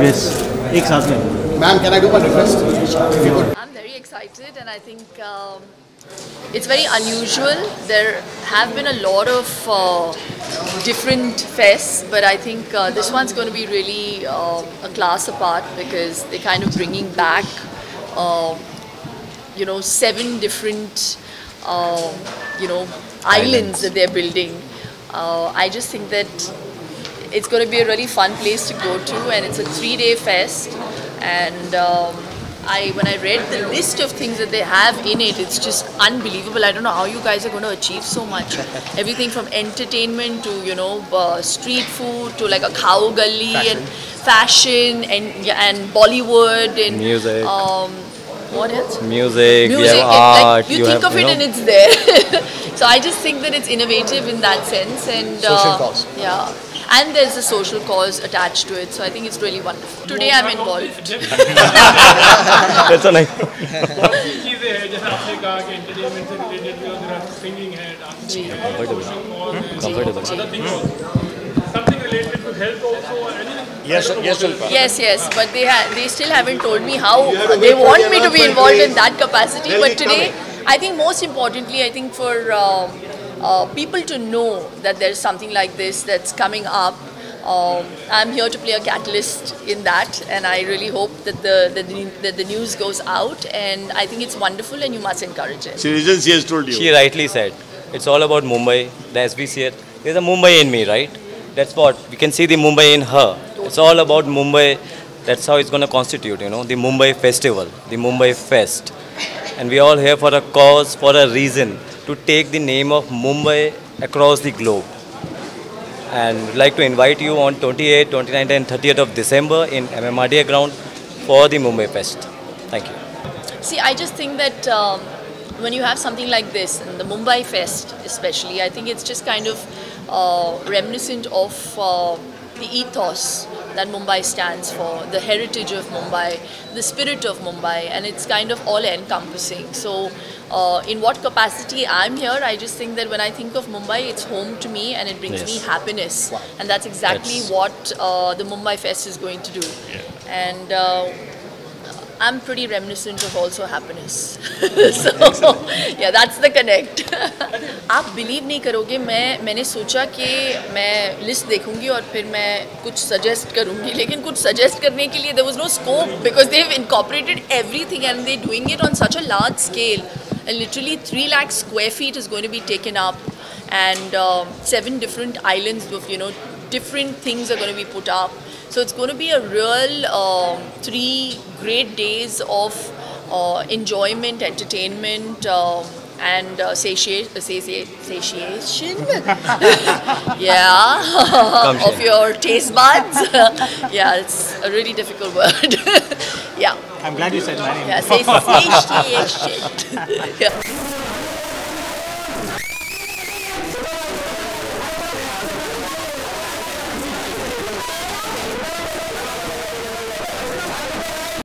Yes, एक साथ में. Ma'am, can I do one request? If you could. I'm very excited, and I think it's very unusual. There have been a lot of different fests, but I think this one's going to be really a class apart because they're kind of bringing back, 7 different, islands that they're building. I just think that it's going to be a really fun place to go to, and it's a 3-day fest. And when I read the list of things that they have in it, it's just unbelievable. I don't know how you guys are going to achieve so much. Everything from entertainment to street food to like a cow gully and fashion and Bollywood and music. What else? Music, Like art. you think of it and it's there. So I just think that it's innovative in that sense, and Social cause. Yeah. And there's a social cause attached to it, so I think it's really wonderful. Today I'm involved. That's a nice. Something related to health also, or anything? Yes, but they still haven't told me how they want me to be involved in that capacity. But today, I think most importantly, I think for people to know that there's something like this that's coming up, I'm here to play a catalyst in that, and I really hope that the news goes out, and I think it's wonderful, and you must encourage it. She has told you. She rightly said, it's all about Mumbai. As we see it, there's a Mumbai in me, right? That's what we can see, the Mumbai in her. It's all about Mumbai. That's how it's going to constitute, the Mumbai festival, the Mumbai Fest. And we are all here for a cause, for a reason, to take the name of Mumbai across the globe. And we'd like to invite you on 28th, 29th and 30th of December in MMRDA ground for the Mumbai Fest. Thank you. See, I just think that when you have something like this, and the Mumbai Fest especially, I think it's just kind of reminiscent of the ethos that Mumbai stands for, the heritage of Mumbai, the spirit of Mumbai, and it's kind of all encompassing. So in what capacity I'm here, I just think that when I think of Mumbai, it's home to me and it brings me happiness. Wow. And that's exactly what the Mumbai Fest is going to do. Yeah. And I'm pretty reminiscent of also happiness. So yeah, that's the connect. आप believe नहीं करोगे, मैंने सोचा कि मैं list देखूंगी और फिर मैं कुछ suggest करूंगी, लेकिन कुछ suggest करने के लिए there was no scope because they've incorporated everything and they're doing it on such a large scale. And literally 3 lakh square feet is going to be taken up, and 7 different islands of different things are going to be put up. So it's going to be a real 3 great days of enjoyment, entertainment, and satiation. Yeah, of your taste buds. Yeah, it's a really difficult word. Yeah. I'm glad you said my name. Yeah, satiation. Yeah.